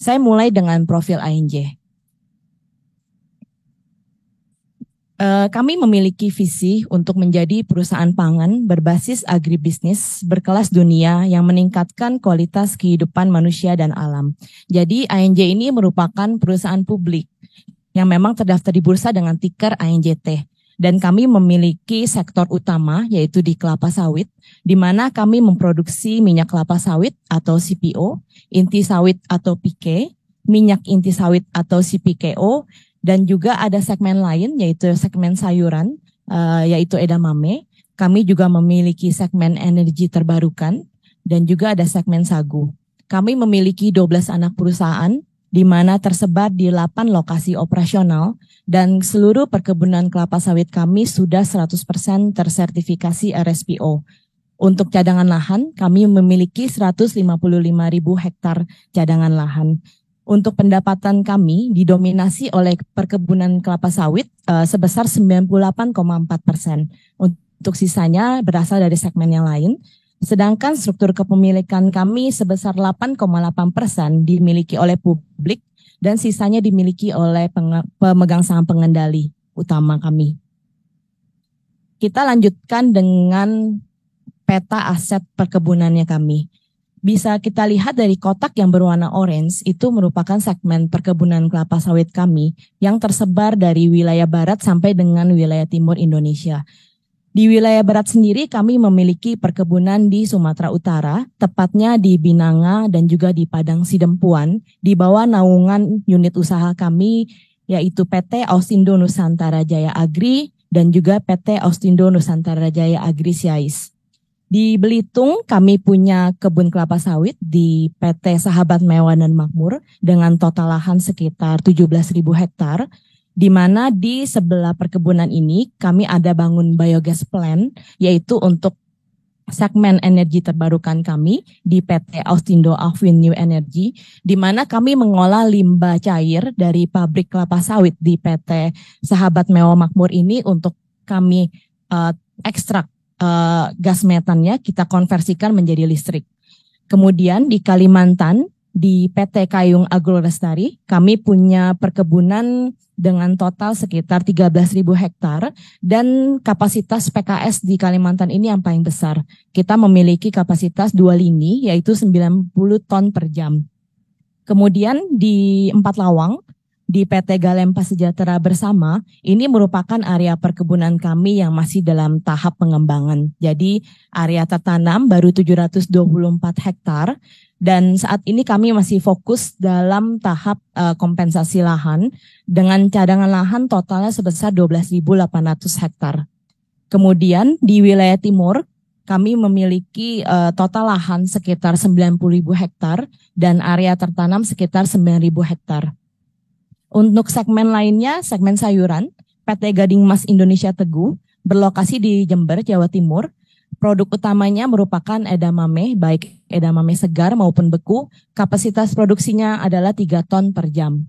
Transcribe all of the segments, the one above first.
Saya mulai dengan profil ANJ. Kami memiliki visi untuk menjadi perusahaan pangan berbasis agribisnis berkelas dunia yang meningkatkan kualitas kehidupan manusia dan alam. Jadi ANJ ini merupakan perusahaan publik yang memang terdaftar di bursa dengan tiker ANJT. Dan kami memiliki sektor utama yaitu di kelapa sawit, di mana kami memproduksi minyak kelapa sawit atau CPO, inti sawit atau PK, minyak inti sawit atau CPKO, dan juga ada segmen lain yaitu segmen sayuran, yaitu edamame. Kami juga memiliki segmen energi terbarukan dan juga ada segmen sagu. Kami memiliki 12 anak perusahaan di mana tersebar di 8 lokasi operasional dan seluruh perkebunan kelapa sawit kami sudah 100% tersertifikasi RSPO. Untuk cadangan lahan, kami memiliki 155.000 hektar cadangan lahan. Untuk pendapatan kami didominasi oleh perkebunan kelapa sawit sebesar 98,4%. Untuk sisanya berasal dari segmen yang lain. Sedangkan struktur kepemilikan kami sebesar 8,8% dimiliki oleh publik dan sisanya dimiliki oleh pemegang saham pengendali utama kami. Kita lanjutkan dengan peta aset perkebunannya kami. Bisa kita lihat dari kotak yang berwarna orange, itu merupakan segmen perkebunan kelapa sawit kami yang tersebar dari wilayah barat sampai dengan wilayah timur Indonesia. Di wilayah barat sendiri kami memiliki perkebunan di Sumatera Utara, tepatnya di Binanga dan juga di Padang Sidempuan, di bawah naungan unit usaha kami yaitu PT Austindo Nusantara Jaya Agri dan juga PT Austindo Nusantara Jaya Agri Siais. Di Belitung kami punya kebun kelapa sawit di PT Sahabat Mewah dan Makmur dengan total lahan sekitar 17.000 hektar, di mana di sebelah perkebunan ini kami ada bangun biogas plant yaitu untuk segmen energi terbarukan kami di PT Austindo Afwin New Energy, di mana kami mengolah limbah cair dari pabrik kelapa sawit di PT Sahabat Mewah Makmur ini untuk kami ekstrak gas metannya kita konversikan menjadi listrik. Kemudian di Kalimantan, di PT Kayung Agrolestari, kami punya perkebunan dengan total sekitar 13.000 hektar dan kapasitas PKS di Kalimantan ini yang paling besar. Kita memiliki kapasitas 2 lini yaitu 90 ton per jam. Kemudian di Empat Lawang, di PT Galempa Sejahtera Bersama, ini merupakan area perkebunan kami yang masih dalam tahap pengembangan. Jadi area tertanam baru 724 hektar dan saat ini kami masih fokus dalam tahap kompensasi lahan dengan cadangan lahan totalnya sebesar 12.800 hektar. Kemudian di wilayah timur, kami memiliki total lahan sekitar 90.000 hektar dan area tertanam sekitar 9.000 hektar. Untuk segmen lainnya, segmen sayuran, PT Gading Mas Indonesia Teguh berlokasi di Jember, Jawa Timur. Produk utamanya merupakan edamame, baik edamame segar maupun beku. Kapasitas produksinya adalah 3 ton per jam.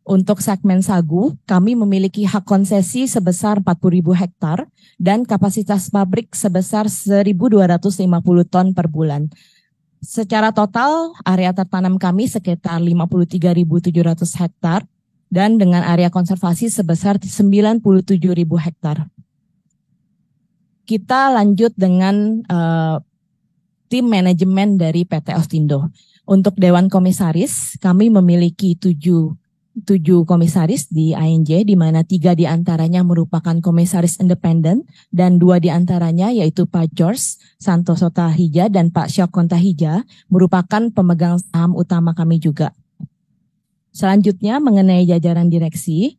Untuk segmen sagu, kami memiliki hak konsesi sebesar 40.000 hektar dan kapasitas pabrik sebesar 1.250 ton per bulan. Secara total, area tertanam kami sekitar 53.700 hektar. Dan dengan area konservasi sebesar 97.000 hektar. Kita lanjut dengan tim manajemen dari PT Austindo. Untuk Dewan Komisaris, kami memiliki 7 komisaris di ANJ, di mana 3 diantaranya merupakan komisaris independen dan 2 diantaranya yaitu Pak George Santoso Tahija dan Pak Syokon Tahija merupakan pemegang saham utama kami juga. Selanjutnya mengenai jajaran direksi,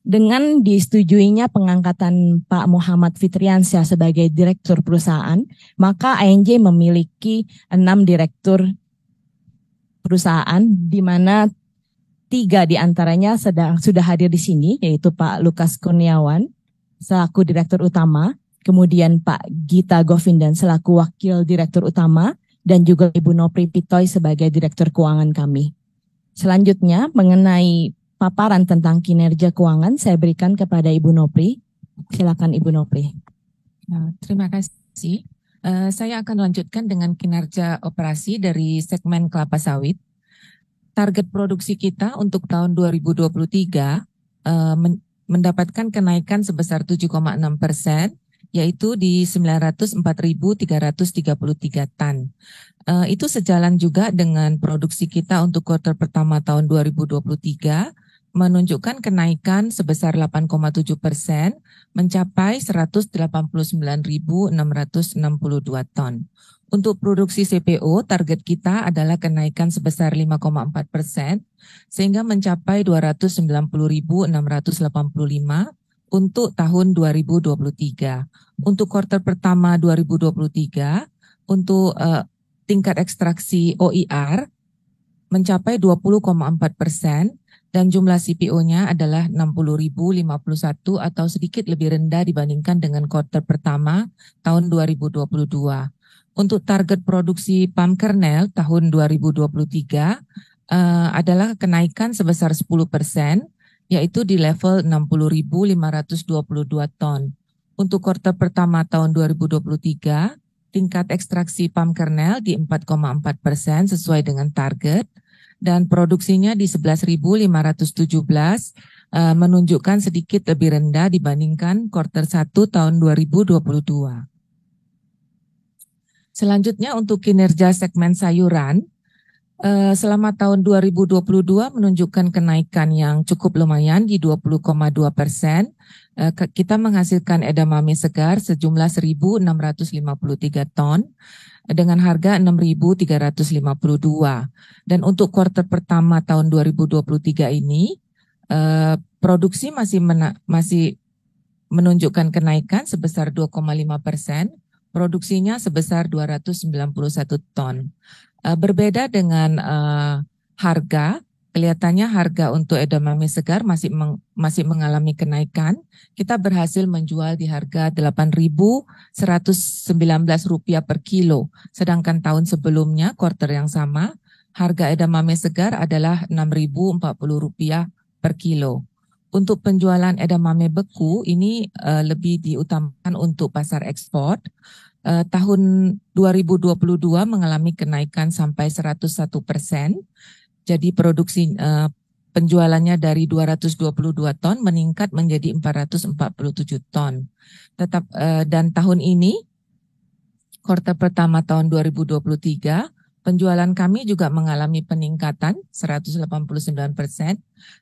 dengan disetujuinya pengangkatan Pak Muhammad Fitriansyah sebagai direktur perusahaan, maka ANJ memiliki 6 direktur perusahaan, di mana 3 diantaranya sudah hadir di sini, yaitu Pak Lukas Kurniawan selaku direktur utama, kemudian Pak Gita Govindan selaku wakil direktur utama, dan juga Ibu Nopri Pitoy sebagai direktur keuangan kami. Selanjutnya mengenai paparan tentang kinerja keuangan saya berikan kepada Ibu Nopri. Silakan Ibu Nopri. Terima kasih. Saya akan lanjutkan dengan kinerja operasi dari segmen kelapa sawit. target produksi kita untuk tahun 2023 mendapatkan kenaikan sebesar 7,6%, yaitu di 904.333 ton. Itu sejalan juga dengan produksi kita untuk kuartal pertama tahun 2023, menunjukkan kenaikan sebesar 8,7%, mencapai 189.662 ton. Untuk produksi CPO, target kita adalah kenaikan sebesar 5,4%, sehingga mencapai 290.685 untuk tahun 2023. Untuk kuartal pertama 2023, untuk tingkat ekstraksi OIR mencapai 20,4%, dan jumlah CPO-nya adalah 60.051 atau sedikit lebih rendah dibandingkan dengan kuartal pertama tahun 2022. Untuk target produksi palm kernel tahun 2023 adalah kenaikan sebesar 10%, yaitu di level 60.522 ton. Untuk kuartal pertama tahun 2023, tingkat ekstraksi palm kernel di 4,4% sesuai dengan target, dan produksinya di 11.517, menunjukkan sedikit lebih rendah dibandingkan kuartal 1 tahun 2022. Selanjutnya untuk kinerja segmen sayuran, selama tahun 2022 menunjukkan kenaikan yang cukup lumayan di 20,2%. Kita menghasilkan edamame segar sejumlah 1.653 ton dengan harga 6.352. Dan untuk kuartal pertama tahun 2023 ini, produksi masih menunjukkan kenaikan sebesar 2,5%. Produksinya sebesar 291 ton. Berbeda dengan harga, kelihatannya harga untuk edamame segar masih mengalami kenaikan. Kita berhasil menjual di harga Rp8.119 per kilo. Sedangkan tahun sebelumnya, kuartal yang sama, harga edamame segar adalah Rp6.040 per kilo. Untuk penjualan edamame beku ini lebih diutamakan untuk pasar ekspor. Tahun 2022 mengalami kenaikan sampai 101%. Jadi produksi penjualannya dari 222 ton meningkat menjadi 447 ton. Dan tahun ini, kuartal pertama tahun 2023, penjualan kami juga mengalami peningkatan 189%,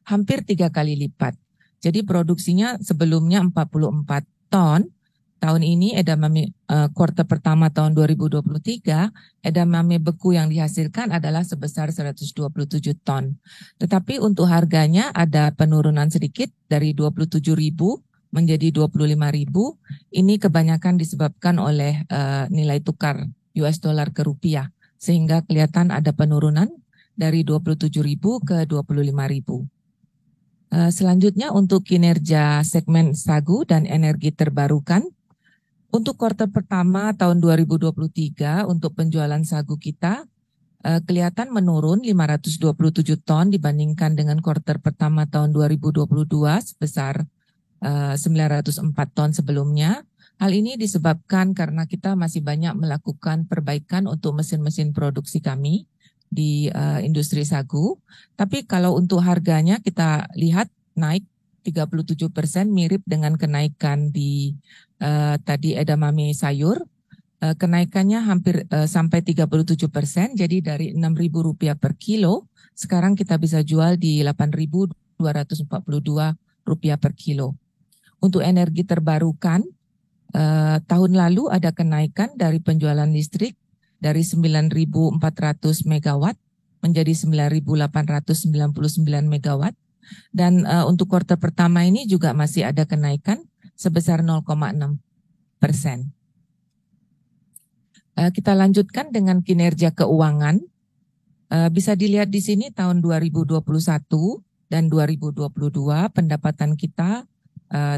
hampir 3 kali lipat. Jadi produksinya sebelumnya 44 ton. Tahun ini edamame kuartal pertama tahun 2023, edamame beku yang dihasilkan adalah sebesar 127 ton. Tetapi untuk harganya ada penurunan sedikit dari 27.000 menjadi 25.000. Ini kebanyakan disebabkan oleh nilai tukar US dollar ke rupiah, sehingga kelihatan ada penurunan dari 27.000 ke 25.000. Selanjutnya untuk kinerja segmen sagu dan energi terbarukan. Untuk kuartal pertama tahun 2023 untuk penjualan sagu kita kelihatan menurun 527 ton dibandingkan dengan kuartal pertama tahun 2022 sebesar 904 ton sebelumnya. Hal ini disebabkan karena kita masih banyak melakukan perbaikan untuk mesin-mesin produksi kami di industri sagu. Tapi kalau untuk harganya kita lihat naik 37%, mirip dengan kenaikan di tadi edamame sayur. Kenaikannya hampir sampai 37%, jadi dari Rp6.000 per kilo, sekarang kita bisa jual di Rp8.242 per kilo. Untuk energi terbarukan, tahun lalu ada kenaikan dari penjualan listrik dari 9.400 megawatt menjadi 9.899 megawatt. Dan untuk kuartal pertama ini juga masih ada kenaikan sebesar 0,6%. Kita lanjutkan dengan kinerja keuangan. Bisa dilihat di sini tahun 2021 dan 2022 pendapatan kita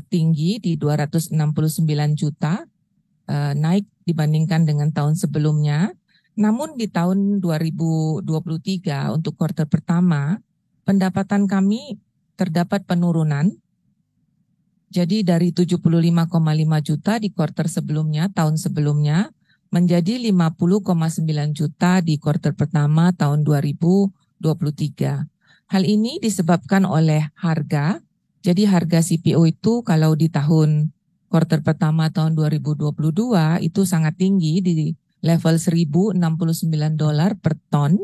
tinggi di 269 juta, naik dibandingkan dengan tahun sebelumnya. Namun di tahun 2023 untuk kuartal pertama, pendapatan kami terdapat penurunan. Jadi dari 75,5 juta di kuartal sebelumnya, tahun sebelumnya, menjadi 50,9 juta di kuartal pertama tahun 2023. Hal ini disebabkan oleh harga. Jadi harga CPO itu kalau di kuartal pertama tahun 2022 itu sangat tinggi di level $1.069 per ton.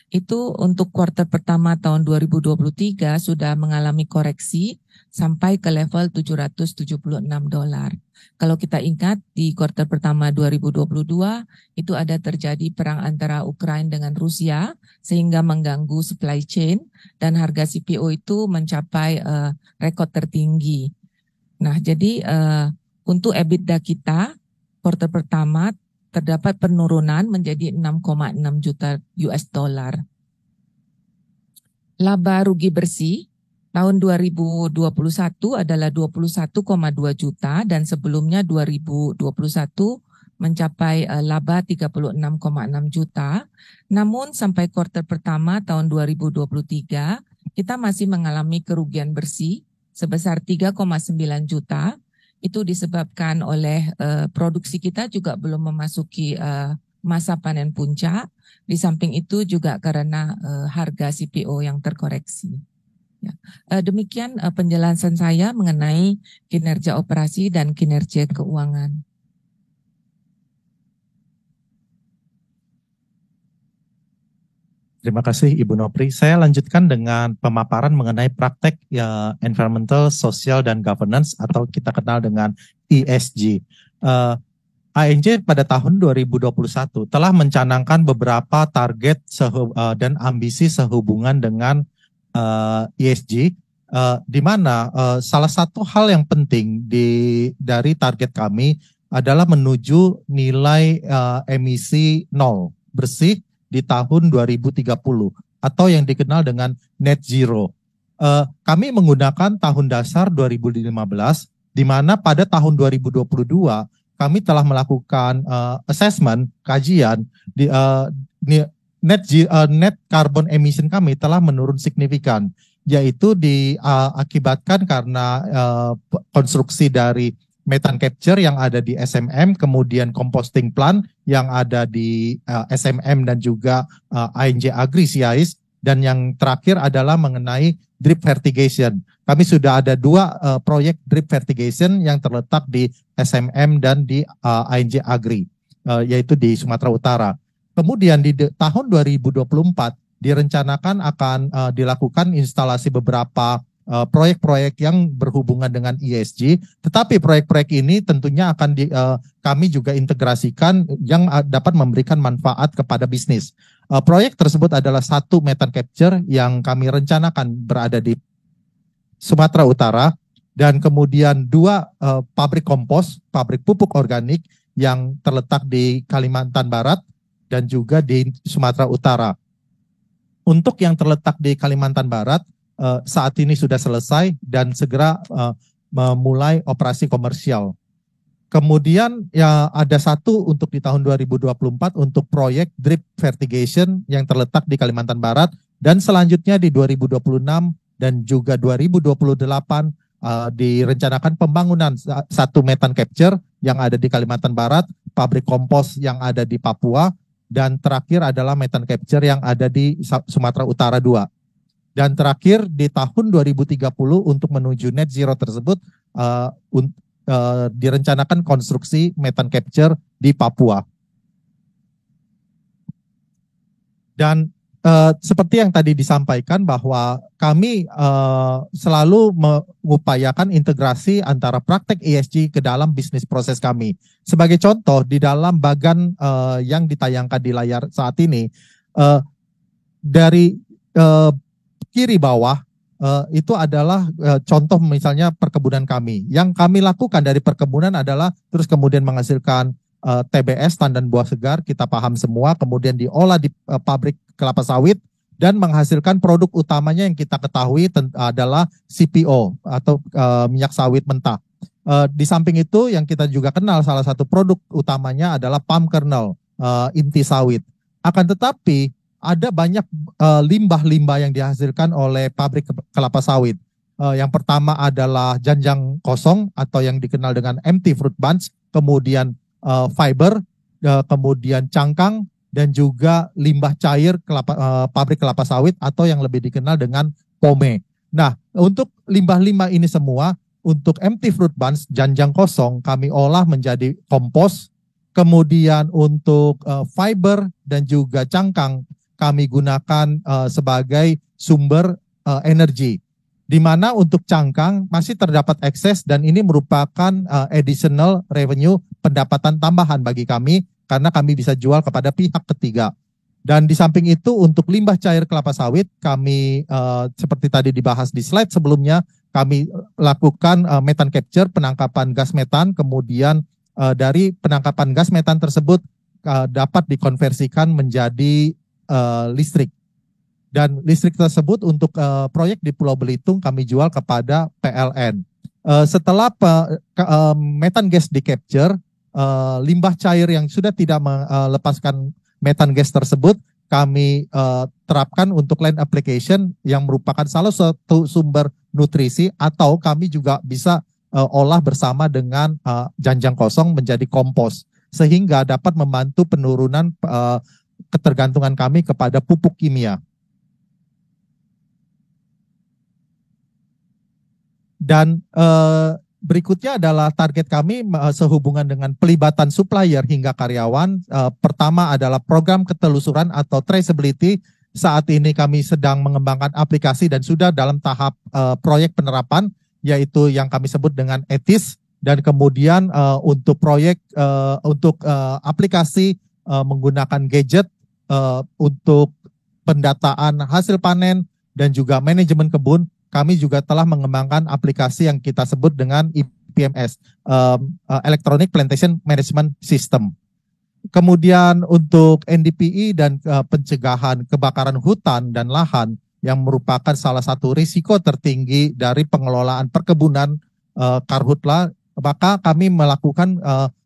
Itu untuk kuartal pertama tahun 2023 sudah mengalami koreksi sampai ke level $776. Kalau kita ingat di kuartal pertama 2022 itu ada terjadi perang antara Ukraina dengan Rusia sehingga mengganggu supply chain dan harga CPO itu mencapai rekor tertinggi. Nah, jadi untuk EBITDA kita kuartal pertama terdapat penurunan menjadi 6,6 juta US dollar. Laba rugi bersih tahun 2021 adalah 21,2 juta dan sebelumnya 2021 mencapai laba 36,6 juta. Namun sampai kuartal pertama tahun 2023 kita masih mengalami kerugian bersih sebesar 3,9 juta. Itu disebabkan oleh produksi kita juga belum memasuki masa panen puncak. Di samping itu juga karena harga CPO yang terkoreksi. Ya. Demikian penjelasan saya mengenai kinerja operasi dan kinerja keuangan. Terima kasih Ibu Nopri. Saya lanjutkan dengan pemaparan mengenai praktek environmental, social, dan governance atau kita kenal dengan ESG. ANJ pada tahun 2021 telah mencanangkan beberapa target dan ambisi sehubungan dengan ESG, di mana salah satu hal yang penting dari target kami adalah menuju nilai emisi nol bersih di tahun 2030 atau yang dikenal dengan net zero. Kami menggunakan tahun dasar 2015, di mana pada tahun 2022 kami telah melakukan assessment, kajian di net carbon emission kami telah menurun signifikan, yaitu diakibatkan karena konstruksi dari methane capture yang ada di SMM, kemudian composting plant yang ada di SMM dan juga ANJ Agri Siais, dan yang terakhir adalah mengenai drip fertigation. Kami sudah ada 2 proyek drip fertigation yang terletak di SMM dan di ANJ Agri, yaitu di Sumatera Utara. Kemudian di tahun 2024 direncanakan akan dilakukan instalasi beberapa proyek-proyek yang berhubungan dengan ESG, tetapi proyek-proyek ini tentunya akan kami juga integrasikan yang dapat memberikan manfaat kepada bisnis. Proyek tersebut adalah 1 methane capture yang kami rencanakan berada di Sumatera Utara, dan kemudian 2 pabrik kompos, pabrik pupuk organik yang terletak di Kalimantan Barat dan juga di Sumatera Utara. Untuk yang terletak di Kalimantan Barat, saat ini sudah selesai dan segera memulai operasi komersial. Kemudian ya ada 1 untuk di tahun 2024 untuk proyek drip fertigation yang terletak di Kalimantan Barat, dan selanjutnya di 2026 dan juga 2028 direncanakan pembangunan 1 methane capture yang ada di Kalimantan Barat, pabrik kompos yang ada di Papua, dan terakhir adalah methane capture yang ada di Sumatera Utara 2. Dan terakhir di tahun 2030 untuk menuju net zero tersebut direncanakan konstruksi methane capture di Papua. Dan seperti yang tadi disampaikan bahwa kami selalu mengupayakan integrasi antara praktek ESG ke dalam bisnis proses kami. Sebagai contoh, di dalam bagan yang ditayangkan di layar saat ini, dari kiri bawah itu adalah contoh misalnya perkebunan kami. Yang kami lakukan dari perkebunan adalah terus kemudian menghasilkan TBS, tandan buah segar, kita paham semua, kemudian diolah di pabrik kelapa sawit dan menghasilkan produk utamanya yang kita ketahui adalah CPO atau minyak sawit mentah. Di samping itu yang kita juga kenal salah satu produk utamanya adalah palm kernel, inti sawit. Akan tetapi ada banyak limbah-limbah yang dihasilkan oleh pabrik kelapa sawit. Yang pertama adalah janjang kosong atau yang dikenal dengan empty fruit bunch, kemudian fiber, kemudian cangkang, dan juga limbah cair pabrik kelapa sawit atau yang lebih dikenal dengan POME. Nah, untuk limbah-limbah ini semua, untuk empty fruit bunch, janjang kosong, kami olah menjadi kompos. Kemudian untuk fiber dan juga cangkang, kami gunakan sebagai sumber energi. Di mana untuk cangkang masih terdapat ekses dan ini merupakan additional revenue, pendapatan tambahan bagi kami, karena kami bisa jual kepada pihak ketiga. Dan di samping itu untuk limbah cair kelapa sawit kami seperti tadi dibahas di slide sebelumnya, kami lakukan methane capture, penangkapan gas metan, kemudian dari penangkapan gas metan tersebut dapat dikonversikan menjadi listrik. Dan listrik tersebut untuk proyek di Pulau Belitung kami jual kepada PLN. Setelah methane gas di capture, limbah cair yang sudah tidak melepaskan metan gas tersebut kami terapkan untuk land application yang merupakan salah satu sumber nutrisi, atau kami juga bisa olah bersama dengan janjang kosong menjadi kompos sehingga dapat membantu penurunan ketergantungan kami kepada pupuk kimia. Dan berikutnya adalah target kami sehubungan dengan pelibatan supplier hingga karyawan. Pertama adalah program ketelusuran atau traceability. Saat ini kami sedang mengembangkan aplikasi dan sudah dalam tahap proyek penerapan, yaitu yang kami sebut dengan etis. Dan kemudian untuk proyek untuk aplikasi menggunakan gadget untuk pendataan hasil panen dan juga manajemen kebun. Kami juga telah mengembangkan aplikasi yang kita sebut dengan EPMS, Electronic Plantation Management System. Kemudian untuk NDPI dan pencegahan kebakaran hutan dan lahan yang merupakan salah satu risiko tertinggi dari pengelolaan perkebunan karhutla, maka kami melakukan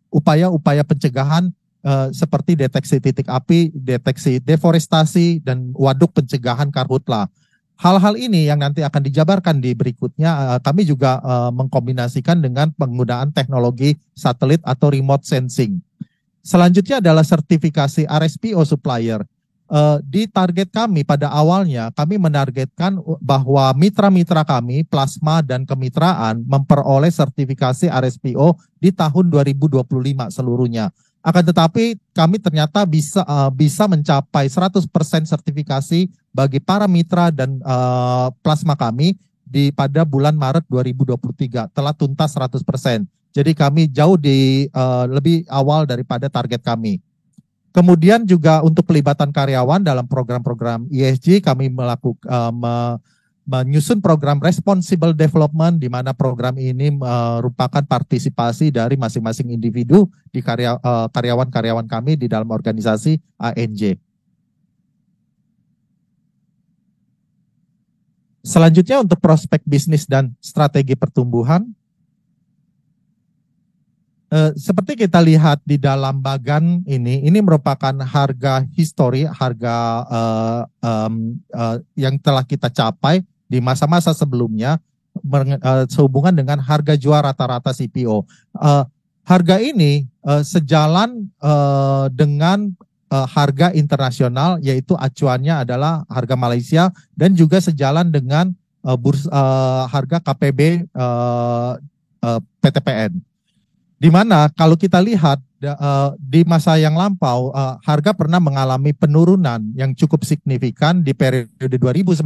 upaya-upaya pencegahan seperti deteksi titik api, deteksi deforestasi, dan waduk pencegahan karhutla. Hal-hal ini yang nanti akan dijabarkan di berikutnya, kami juga mengkombinasikan dengan penggunaan teknologi satelit atau remote sensing. Selanjutnya adalah sertifikasi RSPO supplier. Di target kami pada awalnya, kami menargetkan bahwa mitra-mitra kami, plasma dan kemitraan, memperoleh sertifikasi RSPO di tahun 2025 seluruhnya. Akan tetapi kami ternyata bisa mencapai 100% sertifikasi bagi para mitra dan plasma kami pada bulan Maret 2023, telah tuntas 100%. Jadi kami jauh lebih awal daripada target kami. Kemudian juga untuk pelibatan karyawan dalam program-program ESG, kami menyusun program responsible development, di mana program ini merupakan partisipasi dari masing-masing individu di karyawan-karyawan kami di dalam organisasi ANJ. Selanjutnya untuk prospek bisnis dan strategi pertumbuhan. Seperti kita lihat di dalam bagan ini merupakan harga histori, harga yang telah kita capai di masa-masa sebelumnya sehubungan dengan harga jual rata-rata CPO. Harga ini sejalan dengan harga internasional, yaitu acuannya adalah harga Malaysia, dan juga sejalan dengan harga KPB PTPN. Di mana kalau kita lihat di masa yang lampau, harga pernah mengalami penurunan yang cukup signifikan di periode 2019,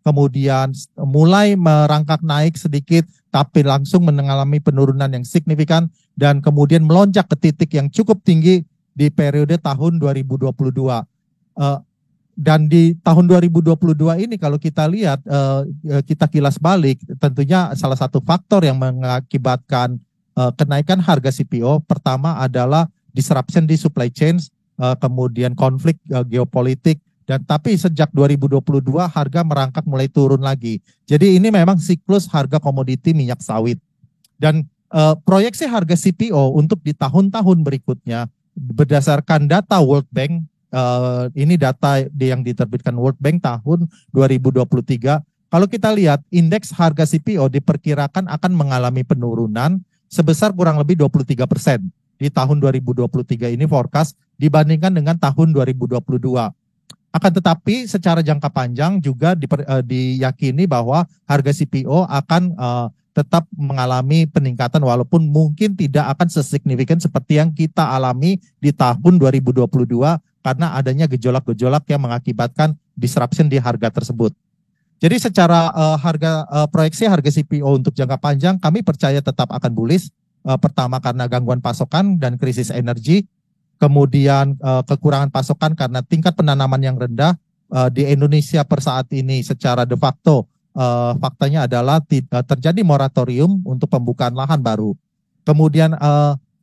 kemudian mulai merangkak naik sedikit, tapi langsung mengalami penurunan yang signifikan, dan kemudian melonjak ke titik yang cukup tinggi di periode tahun 2022. Dan di tahun 2022 ini kalau kita lihat, kita kilas balik, tentunya salah satu faktor yang mengakibatkan kenaikan harga CPO, pertama adalah disruption di supply chain, kemudian konflik geopolitik, dan tapi sejak 2022 harga merangkak mulai turun lagi. Jadi ini memang siklus harga komoditi minyak sawit. Dan proyeksi harga CPO untuk di tahun-tahun berikutnya berdasarkan data World Bank, ini data yang diterbitkan World Bank tahun 2023. Kalau kita lihat indeks harga CPO diperkirakan akan mengalami penurunan sebesar kurang lebih 23%. di tahun 2023 ini forecast dibandingkan dengan tahun 2022. Akan tetapi secara jangka panjang juga diyakini bahwa harga CPO akan tetap mengalami peningkatan walaupun mungkin tidak akan sesignifikan seperti yang kita alami di tahun 2022 karena adanya gejolak-gejolak yang mengakibatkan disruption di harga tersebut. Jadi secara proyeksi harga CPO untuk jangka panjang kami percaya tetap akan bullish. Pertama karena gangguan pasokan dan krisis energi. Kemudian kekurangan pasokan karena tingkat penanaman yang rendah di Indonesia per saat ini secara de facto faktanya adalah terjadi moratorium untuk pembukaan lahan baru. Kemudian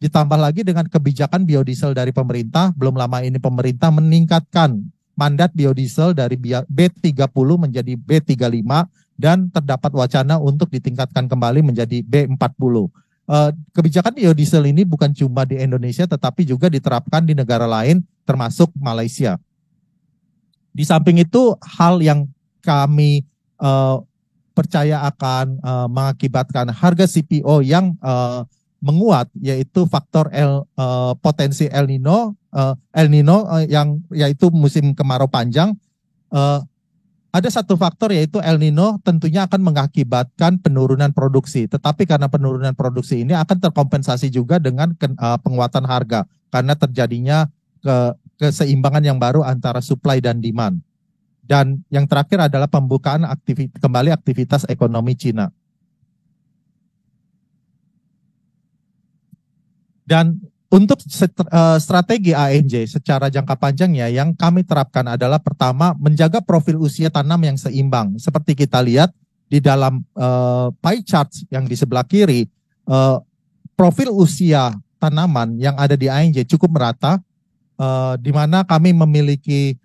ditambah lagi dengan kebijakan biodiesel dari pemerintah, belum lama ini pemerintah meningkatkan mandat biodiesel dari B30 menjadi B35 dan terdapat wacana untuk ditingkatkan kembali menjadi B40. Kebijakan biodiesel ini bukan cuma di Indonesia tetapi juga diterapkan di negara lain termasuk Malaysia. Di samping itu hal yang kami percaya akan mengakibatkan harga CPO yang menguat yaitu faktor potensi El Nino yang yaitu musim kemarau panjang. Ada satu faktor yaitu El Nino tentunya akan mengakibatkan penurunan produksi. Tetapi karena penurunan produksi ini akan terkompensasi juga dengan penguatan harga. Karena terjadinya keseimbangan yang baru antara supply dan demand. Dan yang terakhir adalah pembukaan kembali aktivitas ekonomi Cina. Dan untuk strategi ANJ secara jangka panjangnya yang kami terapkan adalah pertama menjaga profil usia tanam yang seimbang. Seperti kita lihat di dalam pie chart yang di sebelah kiri, profil usia tanaman yang ada di ANJ cukup merata, di mana kami memiliki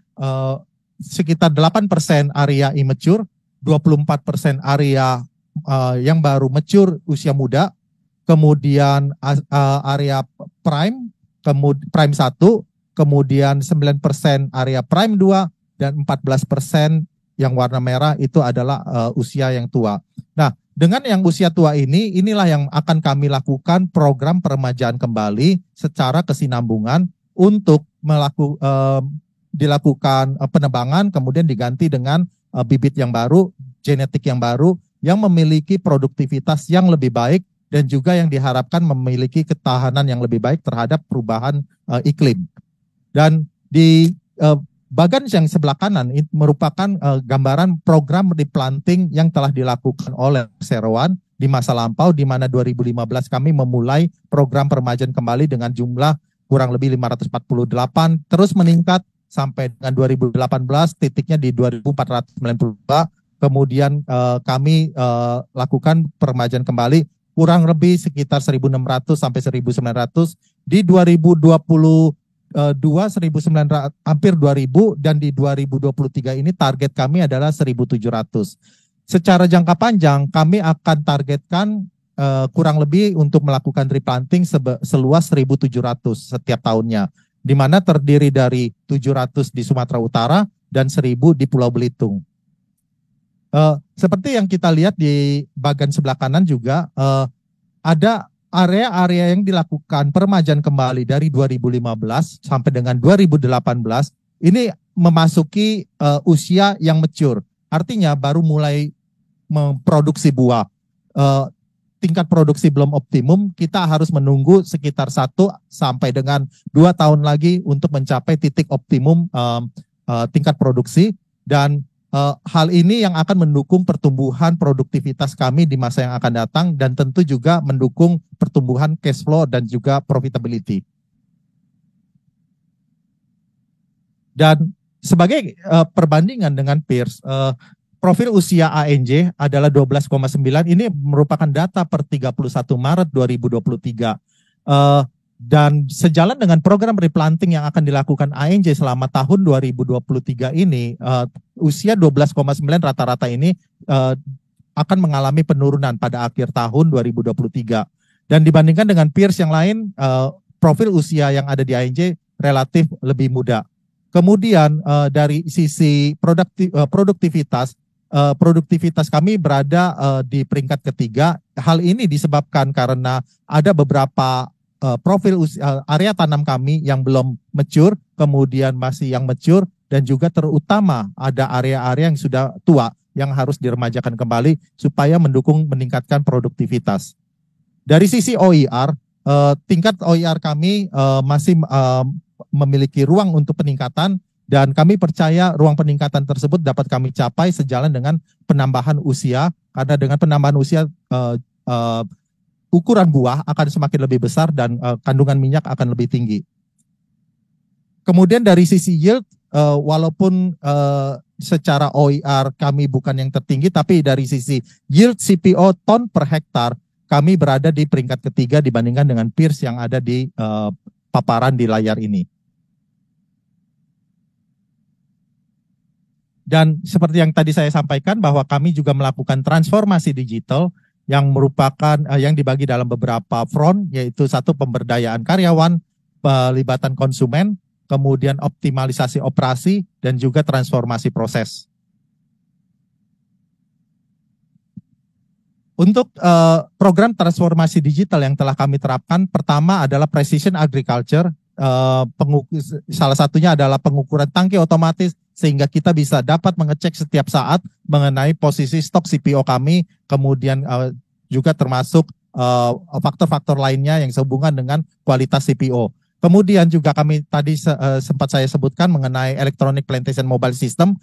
sekitar 8% area immature, 24% area yang baru mature usia muda, kemudian area prime, prime 1, kemudian 9% area prime 2, dan 14% yang warna merah itu adalah usia yang tua. Nah, dengan yang usia tua inilah yang akan kami lakukan program peremajaan kembali secara kesinambungan untuk dilakukan penebangan, kemudian diganti dengan bibit yang baru, genetik yang baru, yang memiliki produktivitas yang lebih baik, dan juga yang diharapkan memiliki ketahanan yang lebih baik terhadap perubahan iklim. Dan di bagian yang sebelah kanan itu merupakan gambaran program replanting yang telah dilakukan oleh Seroan di masa lampau, di mana 2015 kami memulai program peremajaan kembali dengan jumlah kurang lebih 548, terus meningkat sampai dengan 2018, titiknya di 2492. Kemudian kami lakukan peremajaan kembali kurang lebih sekitar 1.600 sampai 1.900 di 2022 1.900 hampir 2.000 dan di 2023 ini target kami adalah 1.700. Secara jangka panjang kami akan targetkan kurang lebih untuk melakukan replanting seluas 1.700 setiap tahunnya, di mana terdiri dari 700 di Sumatera Utara dan 1.000 di Pulau Belitung. Seperti yang kita lihat di bagian sebelah kanan juga ada area-area yang dilakukan peremajaan kembali dari 2015 sampai dengan 2018 ini memasuki usia yang mature. Artinya baru mulai memproduksi buah. Tingkat produksi belum optimum, kita harus menunggu sekitar 1 sampai dengan 2 tahun lagi untuk mencapai titik optimum tingkat produksi, dan hal ini yang akan mendukung pertumbuhan produktivitas kami di masa yang akan datang dan tentu juga mendukung pertumbuhan cash flow dan juga profitability. Dan sebagai perbandingan dengan peers, profil usia ANJ adalah 12,9. Ini merupakan data per 31 Maret 2023. Dan sejalan dengan program replanting yang akan dilakukan ANJ selama tahun 2023 ini, usia 12,9 rata-rata ini akan mengalami penurunan pada akhir tahun 2023. Dan dibandingkan dengan peers yang lain, profil usia yang ada di ANJ relatif lebih muda. Kemudian dari sisi produktivitas kami berada di peringkat ketiga. Hal ini disebabkan karena ada beberapa profil area tanam kami yang belum mature, kemudian masih yang mature, dan juga terutama ada area-area yang sudah tua yang harus diremajakan kembali supaya mendukung meningkatkan produktivitas. Dari sisi OIR, tingkat OIR kami masih memiliki ruang untuk peningkatan, dan kami percaya ruang peningkatan tersebut dapat kami capai sejalan dengan penambahan usia, karena dengan penambahan usia ukuran buah akan semakin lebih besar dan kandungan minyak akan lebih tinggi. Kemudian dari sisi yield, walaupun secara OIR kami bukan yang tertinggi, tapi dari sisi yield CPO ton per hektar, kami berada di peringkat ketiga dibandingkan dengan peers yang ada di paparan di layar ini. Dan seperti yang tadi saya sampaikan bahwa kami juga melakukan transformasi digital yang merupakan yang dibagi dalam beberapa front, yaitu satu pemberdayaan karyawan, pelibatan konsumen, kemudian optimalisasi operasi, dan juga transformasi proses. Untuk program transformasi digital yang telah kami terapkan, pertama adalah precision agriculture. Salah satunya adalah pengukuran tangki otomatis sehingga kita bisa dapat mengecek setiap saat mengenai posisi stok CPO kami, kemudian juga termasuk faktor-faktor lainnya yang sehubungan dengan kualitas CPO. Kemudian juga kami tadi sempat saya sebutkan mengenai Electronic Plantation Mobile System.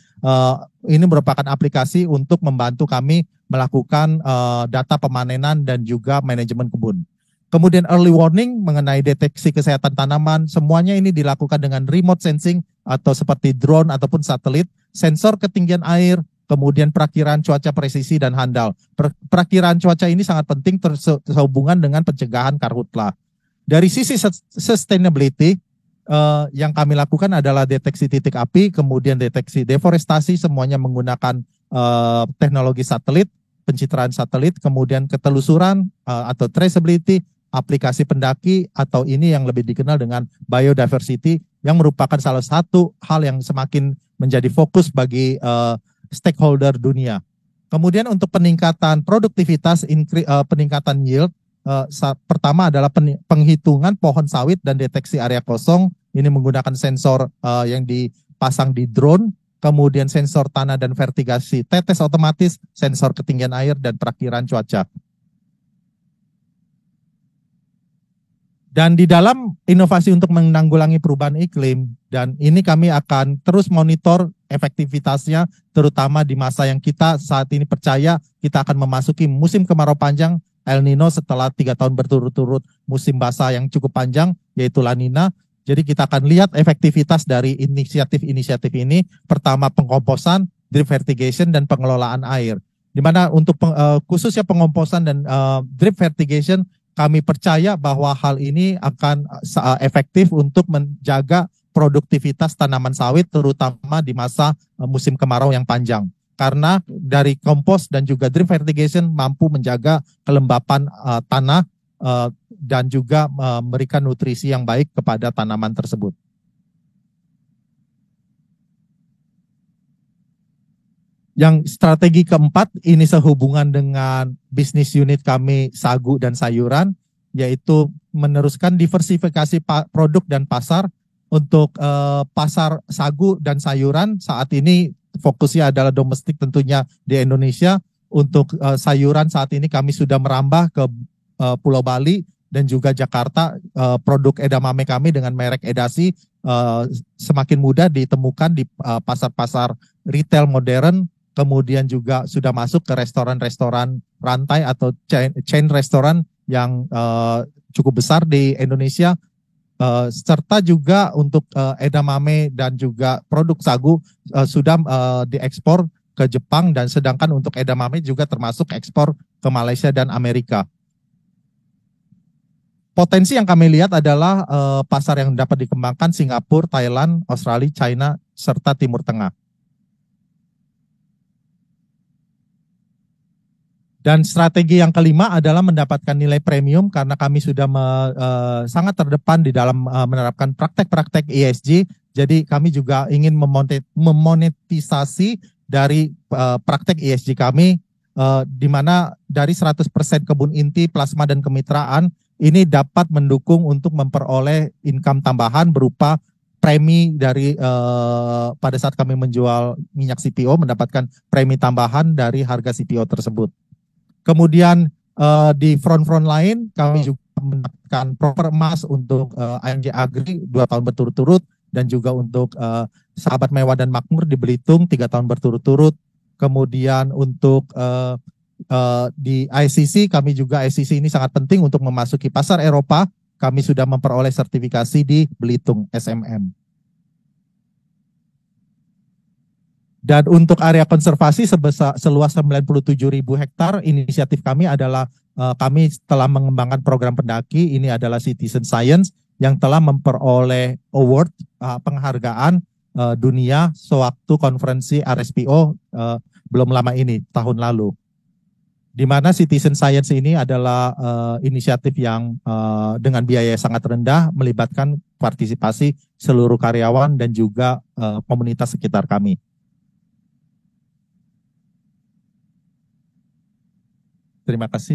Ini merupakan aplikasi untuk membantu kami melakukan data pemanenan dan juga manajemen kebun. Kemudian early warning mengenai deteksi kesehatan tanaman, semuanya ini dilakukan dengan remote sensing atau seperti drone ataupun satelit, sensor ketinggian air, kemudian perakiraan cuaca presisi dan handal. Perakiraan cuaca ini sangat penting sehubungan dengan pencegahan karhutla. Dari sisi sustainability, yang kami lakukan adalah deteksi titik api, kemudian deteksi deforestasi, semuanya menggunakan teknologi satelit, pencitraan satelit, kemudian ketelusuran atau traceability, aplikasi pendaki, atau ini yang lebih dikenal dengan biodiversity, yang merupakan salah satu hal yang semakin menjadi fokus bagi stakeholder dunia. Kemudian untuk peningkatan produktivitas, peningkatan yield, pertama adalah penghitungan pohon sawit dan deteksi area kosong. Ini menggunakan sensor yang dipasang di drone, kemudian sensor tanah dan vertigasi tetes otomatis, sensor ketinggian air, dan perakiraan cuaca. Dan di dalam inovasi untuk menanggulangi perubahan iklim, dan ini kami akan terus monitor efektivitasnya, terutama di masa yang kita saat ini percaya kita akan memasuki musim kemarau panjang, El Nino setelah 3 tahun berturut-turut musim basah yang cukup panjang, yaitu La Nina. Jadi kita akan lihat efektivitas dari inisiatif-inisiatif ini. Pertama pengkomposan, drip fertigation, dan pengelolaan air. Di mana untuk khususnya pengkomposan dan drip fertigation, kami percaya bahwa hal ini akan efektif untuk menjaga produktivitas tanaman sawit, terutama di masa musim kemarau yang panjang. Karena dari kompos dan juga drip fertigation mampu menjaga kelembapan tanah dan juga memberikan nutrisi yang baik kepada tanaman tersebut. Yang strategi keempat ini sehubungan dengan bisnis unit kami sagu dan sayuran, yaitu meneruskan diversifikasi produk dan pasar. Untuk pasar sagu dan sayuran saat ini fokusnya adalah domestik tentunya di Indonesia. Untuk sayuran saat ini kami sudah merambah ke Pulau Bali dan juga Jakarta. Produk edamame kami dengan merek Edasi semakin mudah ditemukan di pasar-pasar retail modern. Kemudian juga sudah masuk ke restoran-restoran rantai atau chain restoran yang cukup besar di Indonesia, serta juga untuk edamame dan juga produk sagu sudah diekspor ke Jepang, dan sedangkan untuk edamame juga termasuk ekspor ke Malaysia dan Amerika. Potensi yang kami lihat adalah pasar yang dapat dikembangkan Singapura, Thailand, Australia, China, serta Timur Tengah. Dan strategi yang kelima adalah mendapatkan nilai premium karena kami sudah sangat terdepan di dalam menerapkan praktek-praktek ESG. Jadi kami juga ingin memonetisasi dari praktek ESG kami, di mana dari 100% kebun inti, plasma, dan kemitraan, ini dapat mendukung untuk memperoleh income tambahan berupa premi dari pada saat kami menjual minyak CPO mendapatkan premi tambahan dari harga CPO tersebut. Kemudian di front lain kami juga mendapatkan proper emas untuk AMJ Agri 2 tahun berturut-turut dan juga untuk Sahabat Mewah dan Makmur di Belitung 3 tahun berturut-turut. Kemudian untuk di ICC kami juga ICC ini sangat penting untuk memasuki pasar Eropa. Kami sudah memperoleh sertifikasi di Belitung SMM. Dan untuk area konservasi seluas 97.000 hektar, inisiatif kami adalah kami telah mengembangkan program pendaki. Ini adalah Citizen Science yang telah memperoleh award penghargaan dunia sewaktu konferensi RSPO belum lama ini, tahun lalu. Di mana Citizen Science ini adalah inisiatif yang dengan biaya sangat rendah melibatkan partisipasi seluruh karyawan dan juga komunitas sekitar kami. Terima kasih.